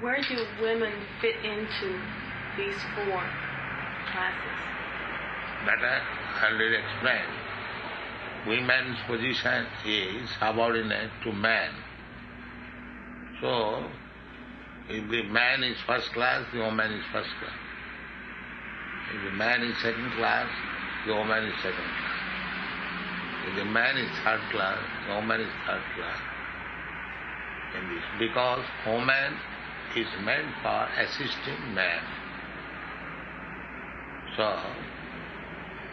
Where do women fit into these four classes? That I already explained. Women's position is subordinate to man. So, if the man is first class, the woman is first class. If the man is second class, the woman is second class. If the man is third class, the woman is third class. In this, because woman is meant for assisting man. So,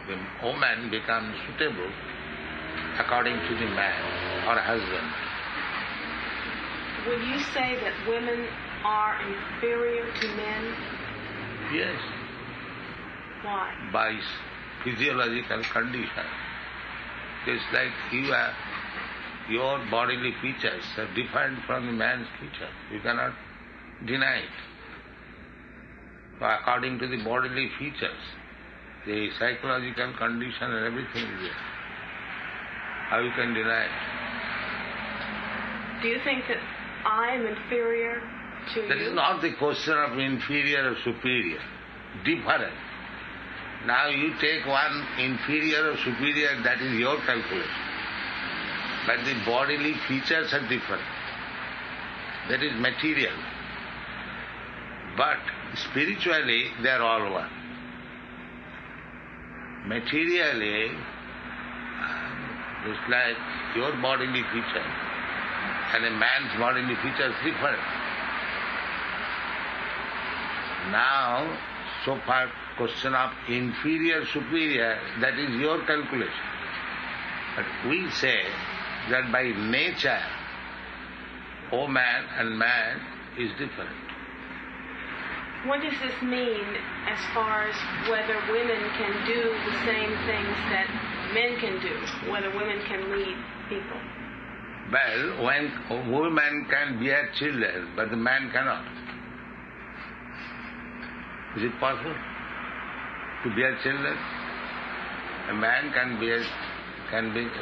the woman becomes suitable according to the man or husband. Would you say that women are inferior to men? Yes. Why? By physiological condition. It's like your bodily features are different from the man's features. You cannot deny it. So according to the bodily features, the psychological condition and everything is there. How you can deny it? Do you think that I am inferior to That you? is not the question of inferior or superior. Different. Now you take one inferior or superior, that is your calculation. But the bodily features are different. That is material. But spiritually, they are all one. Materially, it's like your bodily feature and a man's bodily feature is different. Now, so far question of inferior, superior, that is your calculation. But we say that by nature, woman and man is different. What does this mean as far as whether women can do the same things that men can do, whether women can lead people? Well, when a woman can bear children, but the man cannot. Is it possible to bear children? A man can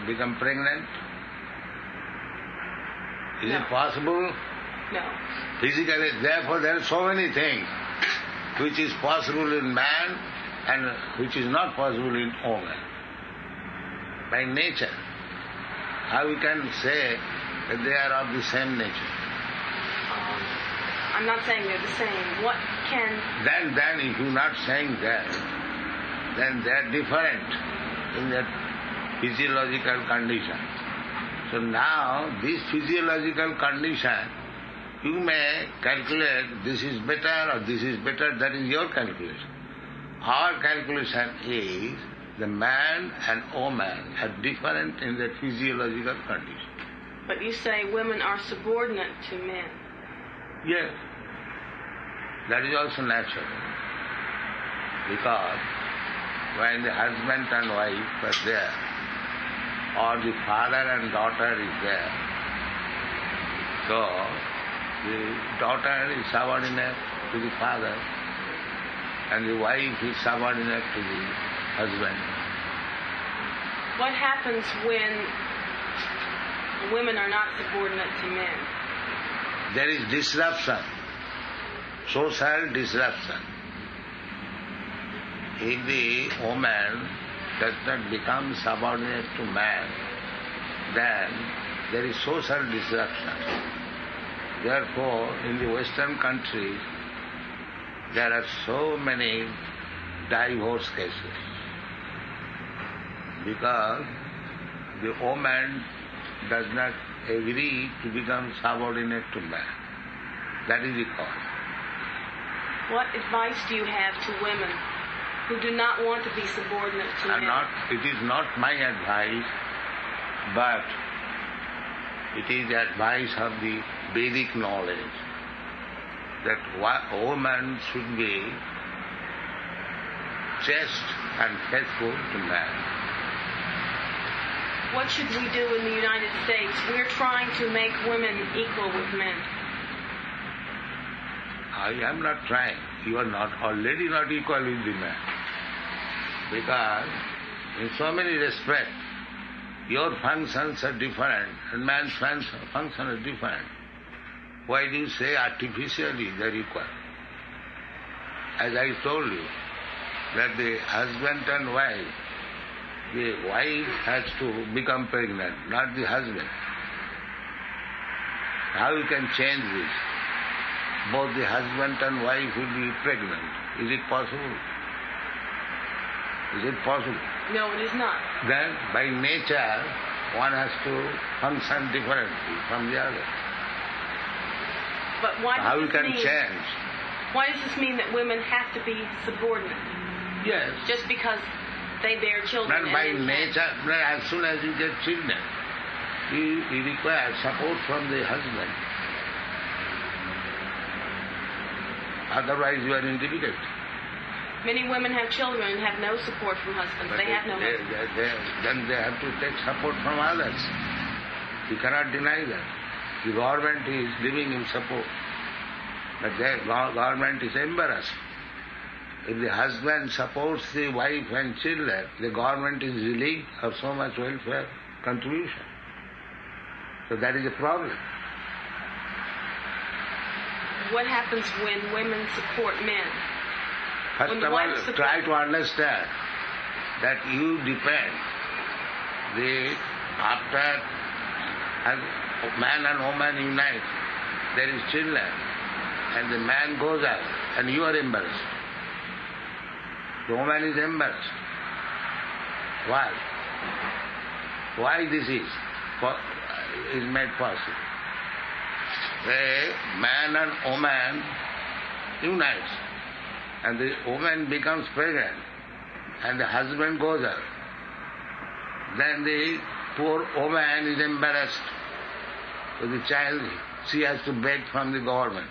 become pregnant? Is it possible? No. Physically, therefore there are so many things which is possible in man and which is not possible in woman. By nature. How we can say that they are of the same nature? I'm not saying they're the same. What can... Then if you're not saying that, then they are different in their physiological condition. So now, this physiological condition, you may calculate this is better or this is better, that is your calculation. Our calculation is the man and woman are different in their physiological condition. But you say women are subordinate to men. Yes. That is also natural. Because when the husband and wife are there, or the father and daughter is there, so the daughter is subordinate to the father and the wife is subordinate to the husband. What happens when women are not subordinate to men? There is disruption, social disruption. If the woman does not become subordinate to man, then there is social disruption. Therefore, in the Western countries, there are so many divorce cases. Because the woman does not agree to become subordinate to man. That is the cause. What advice do you have to women who do not want to be subordinate to men? It is not my advice, but it is the advice of the Vedic knowledge that a woman should be chaste and faithful to man. What should we do in the United States? We're trying to make women equal with men. I am not trying. You are not already not equal with the man. Because in so many respects, your functions are different and man's functions are different. Why do you say artificially they require? As I told you, that the husband and wife, the wife has to become pregnant, not the husband. How you can change this? Both the husband and wife will be pregnant. Is it possible? Is it possible? No, it is not. Then, by nature, one has to function differently from the other. But why does How you this can mean, change? Why does this mean that women have to be subordinate? Yes. Just because they bear children? Not and by then nature, as soon as you get children, you require support from the husband. Otherwise you are in difficulty. Many women have children and have no support from husbands. But They have no husbands. then they have to take support from others. You cannot deny that. The government is giving him support. But the government is embarrassed. If the husband supports the wife and children, the government is relieved of so much welfare contribution. So that is a problem. What happens when women support men? First When of wives all, support- try to understand that you depend. After man and woman unite, there is children, and the man goes out, and you are embarrassed. The woman is embarrassed. Why? Why this is made possible? The man and woman unites, and the woman becomes pregnant, and the husband goes out. Then the poor woman is embarrassed with the child. She has to beg from the government.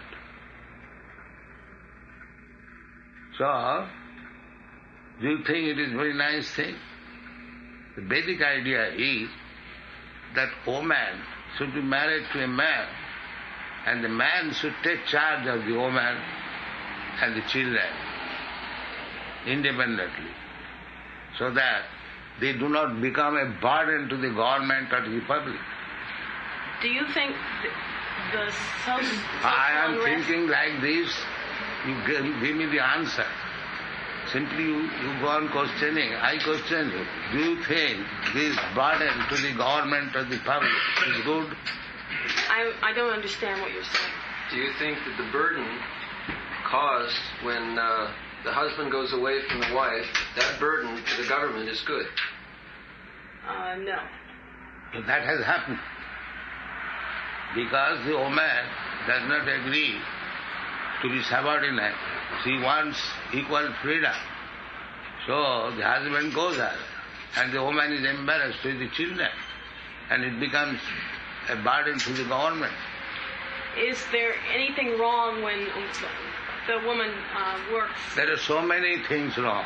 So, do you think it is a very nice thing? The basic idea is that woman should be married to a man, and the man should take charge of the woman and the children independently, so that they do not become a burden to the government or to the public. Do you think the social I am unrest... thinking like this, you give me the answer. Simply you go on questioning, I question you. Do you think this burden to the government or the public is good? I don't understand what you're saying. Do you think that the burden caused when the husband goes away from the wife, that burden to the government is good? No. So that has happened. Because the woman does not agree to be subordinate. She wants equal freedom. So the husband goes out, and the woman is embarrassed with the children, and it becomes a burden to the government. Is there anything wrong when the woman works? There are so many things wrong.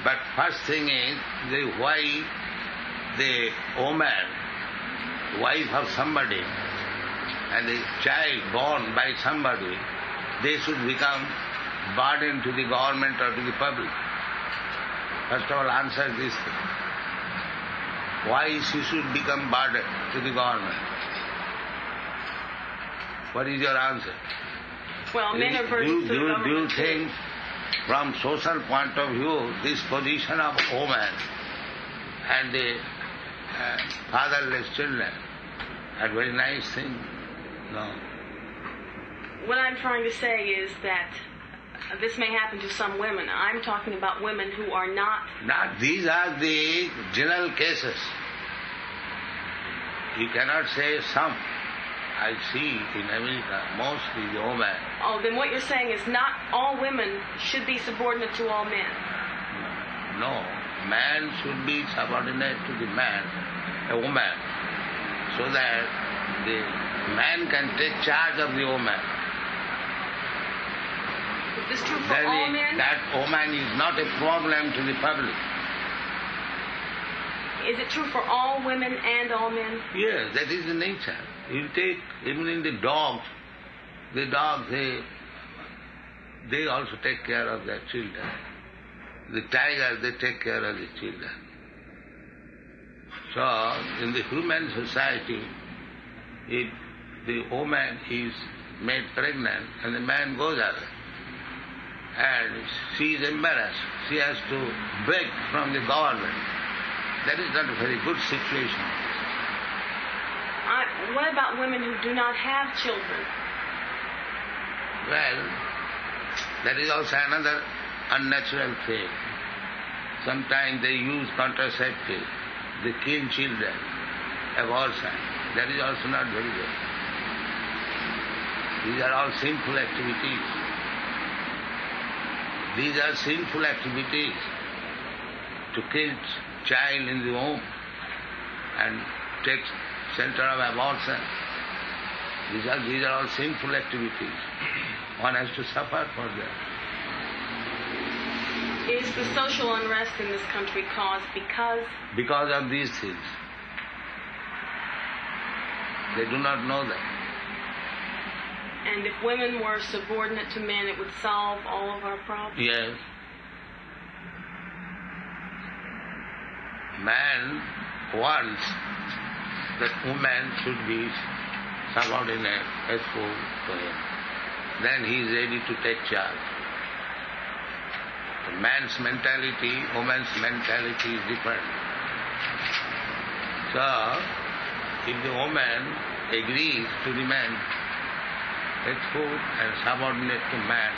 But first thing is, why the woman, wife of somebody, and the child born by somebody, they should become burden to the government or to the public. First of all, answer this thing. Why she should become burden to the government? What is your answer? Well, men are burdens to the government. Do you think, from social point of view, this position of woman and the fatherless children are very nice thing? No. What I'm trying to say is that this may happen to some women. I'm talking about women who are not... These are the general cases. You cannot say some. I see in America, mostly the women. Oh, then what you're saying is not all women should be subordinate to all men. No. Man should be subordinate to the man, a woman, so that the man can take charge of the woman. Is this true for all men? That woman is not a problem to the public. Is it true for all women and all men? Yes, that is the nature. You take, even in the dogs, they also take care of their children. The tiger, they take care of the children. So, in the human society, if the woman is made pregnant and the man goes away. And she is embarrassed. She has to beg from the government. That is not a very good situation. What about women who do not have children? Well, that is also another unnatural thing. Sometimes they use contraceptive. They kill children, abortion. That is also not very good. These are all sinful activities. These are sinful activities. To kill child in the womb and take shelter of abortion. These are all sinful activities. One has to suffer for them. Is the social unrest in this country caused because? Because of these things. They do not know that. And if women were subordinate to men, it would solve all of our problems? Yes. Man wants that woman should be subordinate, faithful to him. Then he is ready to take charge. The man's mentality, woman's mentality is different. So, if the woman agrees to remain faithful and subordinate to man,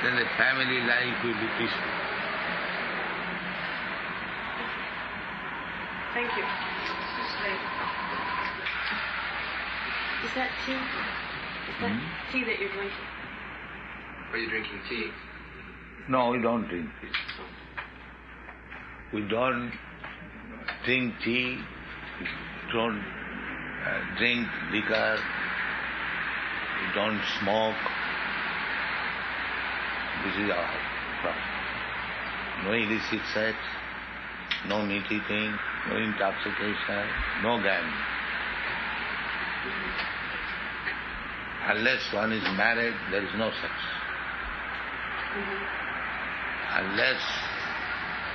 then the family life will be peaceful. Thank you. Is that tea? Is that tea that you're drinking? Are you drinking tea? No, we don't drink tea. We don't drink tea, we don't drink liquor, we don't smoke. This is our problem. No illicit sex, no meat eating, no intoxication, no gambling. Unless one is married, there is no sex. Unless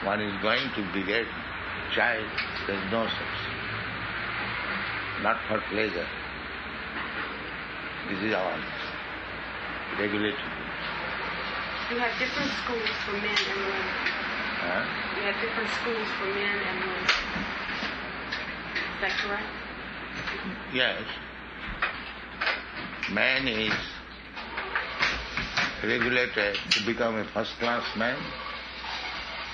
one is going to beget child, there is no sex. Not for pleasure. This is our regulated. You have different schools for men and women. Huh? You have different schools for men and women. Is that correct? Yes. Man is regulated to become a first-class man,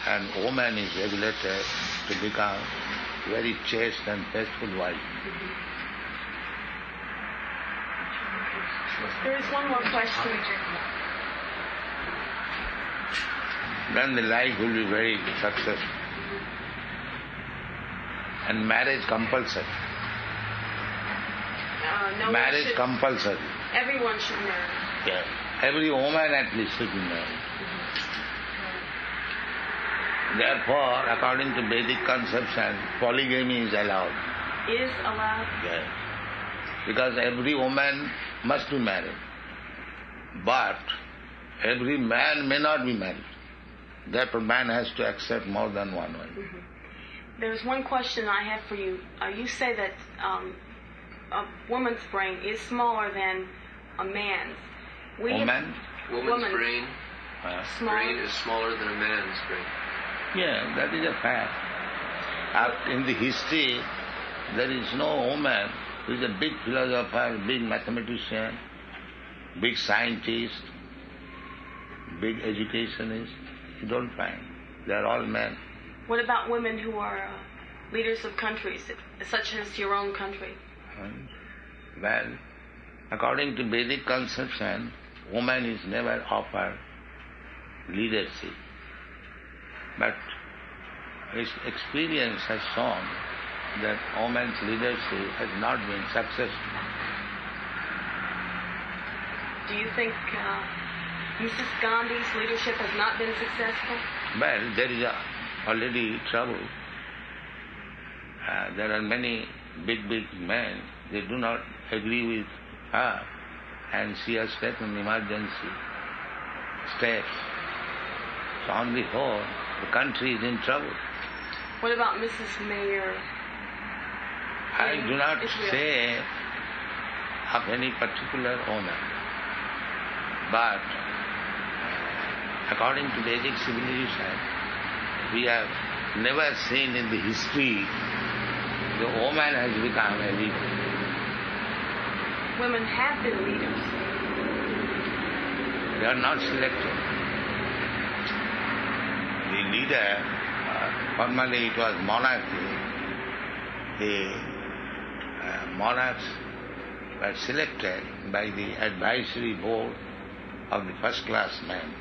and woman is regulated to become very chaste and faithful wife. There is one more question. Then the life will be very successful. And marriage compulsory. No Marriage should, compulsory. everyone should marry. Yes. Every woman at least should be married. Therefore, according to Vedic conception, polygamy is allowed. Is allowed? Yes. Because every woman must be married. But every man may not be married. Therefore, man has to accept more than one wife. There's one question I have for you. You say that a woman's brain is smaller than a man's. Woman? Woman's brain smaller. is smaller than a man's brain. Yeah, that is a fact. In the history, there is no woman who is a big philosopher, big mathematician, big scientist, big educationist. You don't find. They are all men. What about women who are leaders of countries, such as your own country? Well, according to Vedic conception, woman is never offered leadership. But his experience has shown that woman's leadership has not been successful. Do you think Mrs. Gandhi's leadership has not been successful? Well, there is already trouble. There are many big men, they do not agree with her, and she has taken emergency steps. So on the whole, the country is in trouble. What about Mrs. Mayor? I do not Israel? say of any particular woman. But according to Vedic civilization, we have never seen in the history the woman has become a leader. Women have been leaders. They are not selected. The leader, formerly it was monarchy. The monarchs were selected by the advisory board of the first-class men.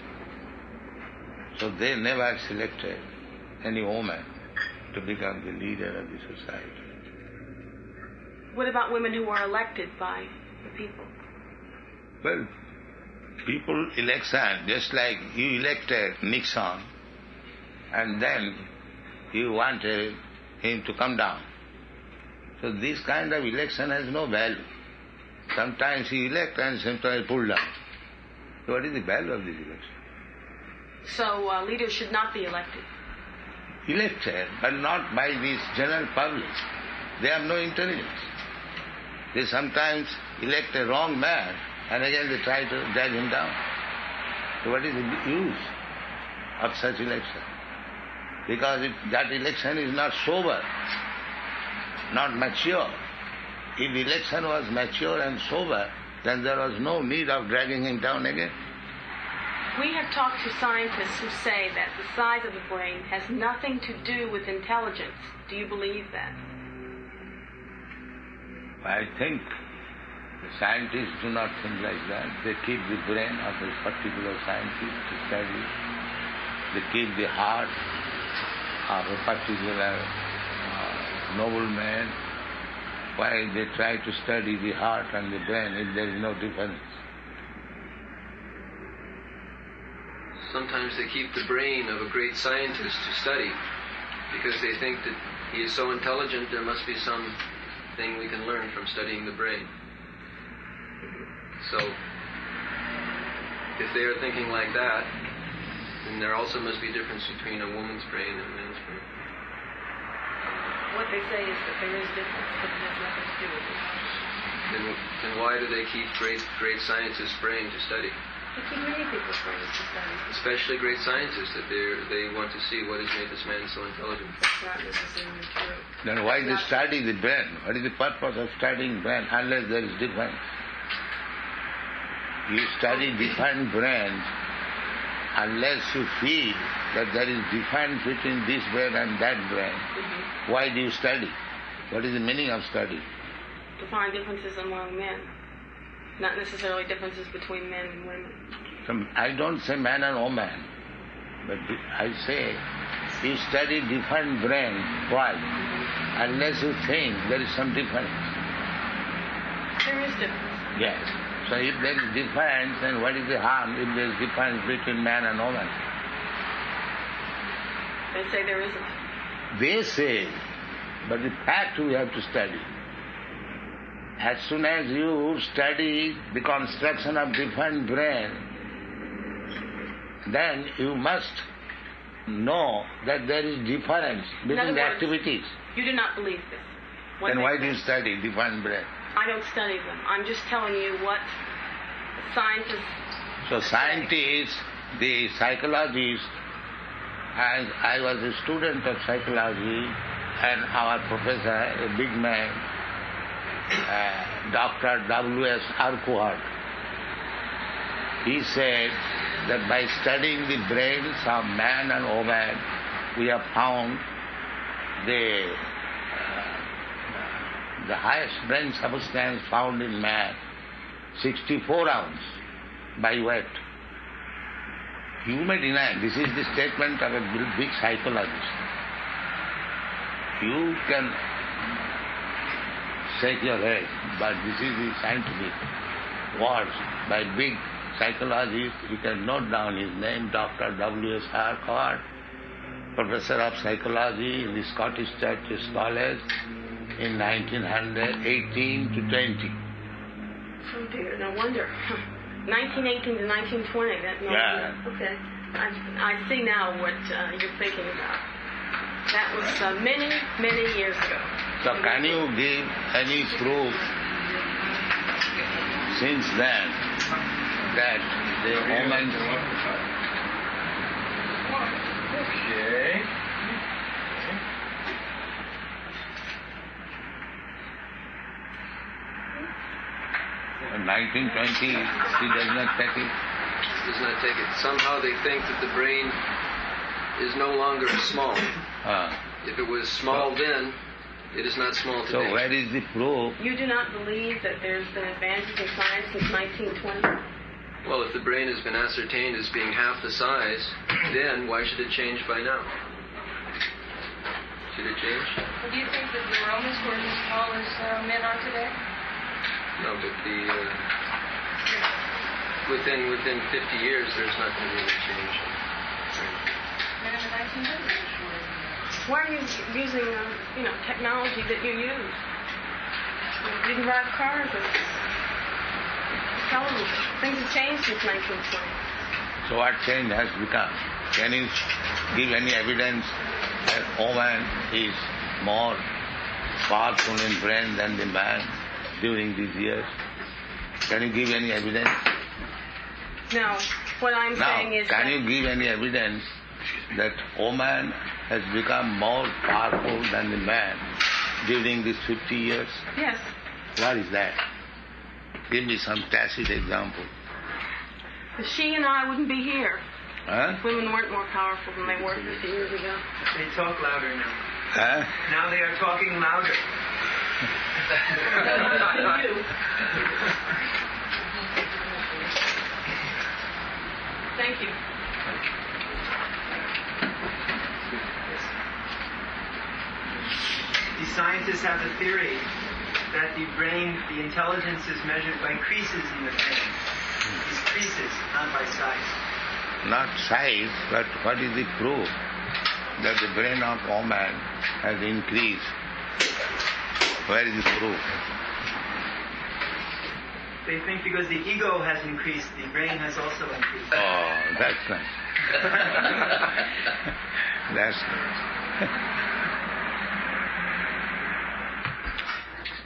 So they never selected any woman to become the leader of the society. What about women who were elected by the people? Well, people election, just like you elected Nixon, and then you wanted him to come down. So this kind of election has no value. Sometimes you elect and sometimes pull down. So what is the value of this election? So leaders should not be elected. Elected, but not by this general public. They have no intelligence. They sometimes elect a wrong man and again they try to drag him down. So what is the use of such election? Because that election is not sober, not mature. If the election was mature and sober, then there was no need of dragging him down again. We have talked to scientists who say that the size of the brain has nothing to do with intelligence. Do you believe that? I think the scientists do not think like that. They keep the brain of a particular scientist to study. They keep the heart of a particular nobleman. Why they try to study the heart and the brain if there is no difference? Sometimes they keep the brain of a great scientist to study because they think that he is so intelligent there must be something we can learn from studying the brain. So, if they are thinking like that, then there also must be a difference between a woman's brain and a man's brain. What they say is that there is difference, but it has nothing to do with it. Then why do they keep great scientists' brain to study? They keep many people's brains to study. Especially great scientists, that they want to see what has made this man so intelligent. That's not necessarily true. Then why they study the brain? What is the purpose of studying brain unless there is difference? You study different brains unless you feel that there is difference between this brain and that brain. Mm-hmm. Why do you study? What is the meaning of study? To find differences among men. Not necessarily differences between men and women. I don't say man and woman, but I say you study different brains. Why? Mm-hmm. Unless you think there is some difference. There is difference. Yes. So if there is difference, then what is the harm if there is difference between man and woman? They say there isn't. They say, but the fact we have to study. As soon as you study the construction of different brain, then you must know that there is difference between the activities. You do not believe this. Then why do you study different brain? I don't study them. I'm just telling you what scientists So scientists, the psychologists, and I was a student of psychology, and our professor, a big man, Dr. W.S. Urquhart, he said that by studying the brains of man and woman, we have found the highest brain substance found in man, 64 ounce by weight. You may deny, this is the statement of a big psychologist. You can shake your head, but this is the scientific words by big psychologist. You can note down his name, Dr. W.S. Urquhart, Professor of Psychology in the Scottish Churches College in 1918 to 20. Oh dear, no wonder. 1918 to 1920, that no Yeah. wonder. Okay. I see now what you're thinking about. That was many, many years ago. So can you give any proof since then that the woman... Okay. In 1920, she does not take it. Does not take it. Somehow they think that the brain is no longer small. If it was small then, it is not small today. So where is the proof? You do not believe that there's been advances in science since 1920? Well, if the brain has been ascertained as being half the size, then why should it change by now? Should it change? Well, do you think that the Romans were as small as men are today? No, but within 50 years, there's not going to be any change. Men in the 1900s. Why are you using, technology that you use? You didn't drive cars or television. Things have changed since 1920. So what change has become? Can you give any evidence that woman is more powerful in brain than the man during these years? Can you give any evidence? No. What I'm saying is can you give any evidence that woman has become more powerful than the man during these 50 years? Yes. What is that? Give me some tacit example. She and I wouldn't be here. Huh? Women weren't more powerful than they were 50 years ago. They talk louder now. Huh? Now they are talking louder. You. Thank you. The scientists have a theory that the brain, the intelligence is measured by creases in the brain. These creases, not by size. Not size, but what is the proof that the brain of woman has increased? Where is the proof? They think because the ego has increased, the brain has also increased. Oh, that's nice. That's nice.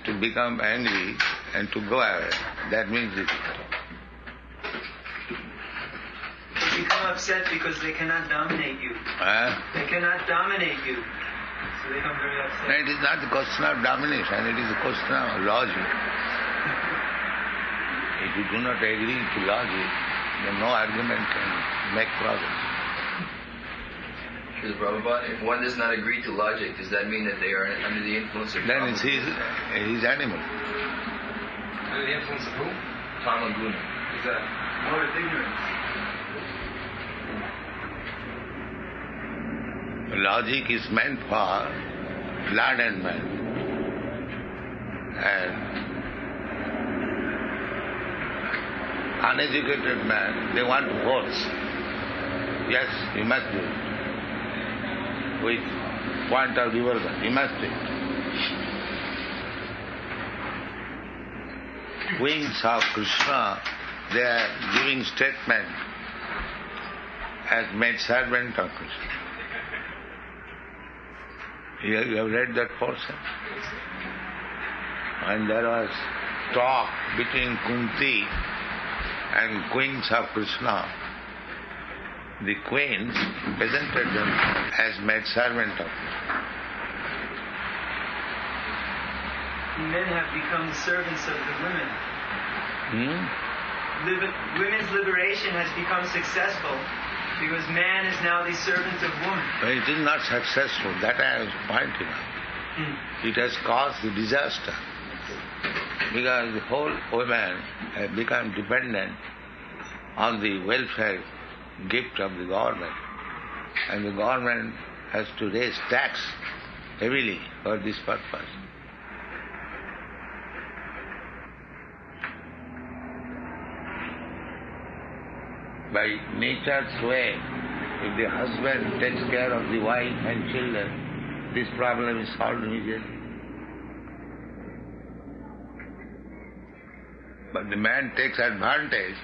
To become angry and to go away, that means it. They become upset because they cannot dominate you. They cannot dominate you. So they become very upset. It is not a question of domination, it is a question of logic. If you do not agree to logic, then no argument can make progress. Srila Prabhupada, if one does not agree to logic, does that mean that they are under the influence of Then it's his animal. Under the influence of who? Tamaguna. Is that More of ignorance. Logic is meant for learned men. And uneducated man, they want to force. Yes, you must do it. With point of diversion, you must do it. Wings of Krishna, they are giving statement as made servant of Krishna. You have read that portion? And there was talk between Kunti and queens of Krishna. The queens presented them as made servant of Krishna. Men have become servants of the women. Women's liberation has become successful because man is now the servant of woman. But it is not successful, that I was pointing out. It has caused the disaster. Because the whole women have become dependent on the welfare gift of the government. And the government has to raise tax heavily for this purpose. By nature's way, if the husband takes care of the wife and children, this problem is solved immediately. But the man takes advantage,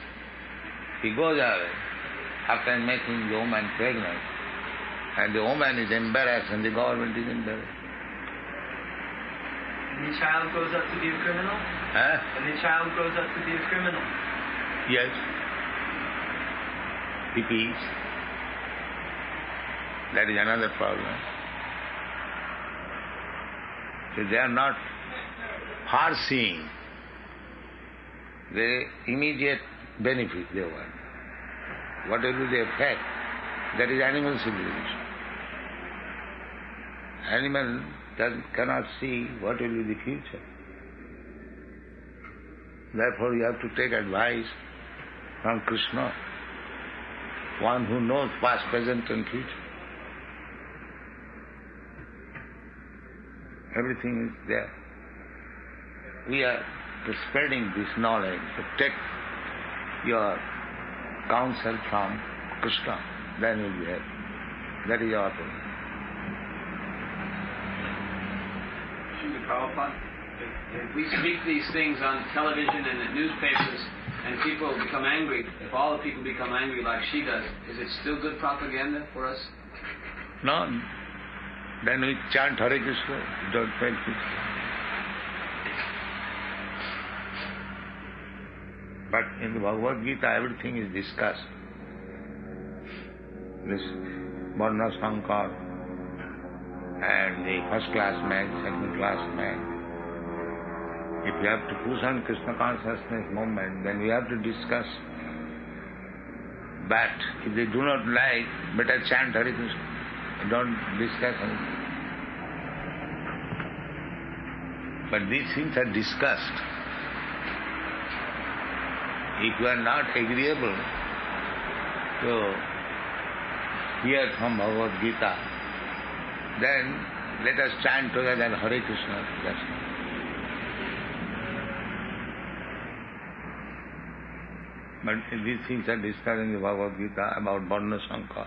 he goes away after making the woman pregnant, and the woman is embarrassed and the government is embarrassed. And the child grows up to be a criminal? And the child grows up to be a criminal. Yes. Hippies. That is another problem. So they are not far-seeing. The immediate benefit they want. What will be the effect? That is animal civilization. Animal cannot see what will be the future. Therefore you have to take advice from Krishna, one who knows past, present and future. Everything is there. We are spreading this knowledge. So take your counsel from Krishna, then you will be happy. That is our point. Srila Prabhupada, if we speak these things on television and in newspapers and people become angry, if all the people become angry like she does, is it still good propaganda for us? No. Then we chant Hare Krishna, don't pay attention. But in the Bhagavad Gita, everything is discussed. This Varna Sankar and the first class man, second class man. If you have to push on Krishna consciousness movement, then we have to discuss. But if they do not like, better chant Hare Krishna. Don't discuss anything. But these things are discussed. If you are not agreeable to hear from Bhagavad Gita, then let us chant together Hare Krishna. That's all. But these things are discussed in the Bhagavad Gita about Varna Sankar.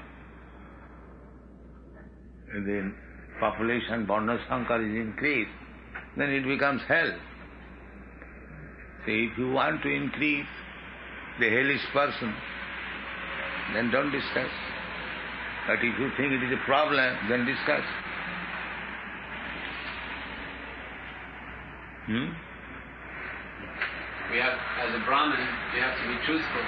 If the population Varna Sankar is increased, then it becomes hell. So if you want to increase the hellish person, then don't discuss. But if you think it is a problem, then discuss. We have, as a Brahmin, you have to be truthful.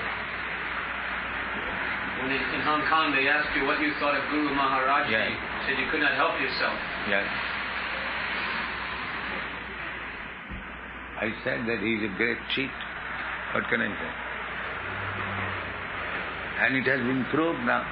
When in Hong Kong they asked you what you thought of Guru Maharaj, Yeah. you said you could not help yourself. Yes. I said that he is a great cheat. What can I say? And it has been proved now.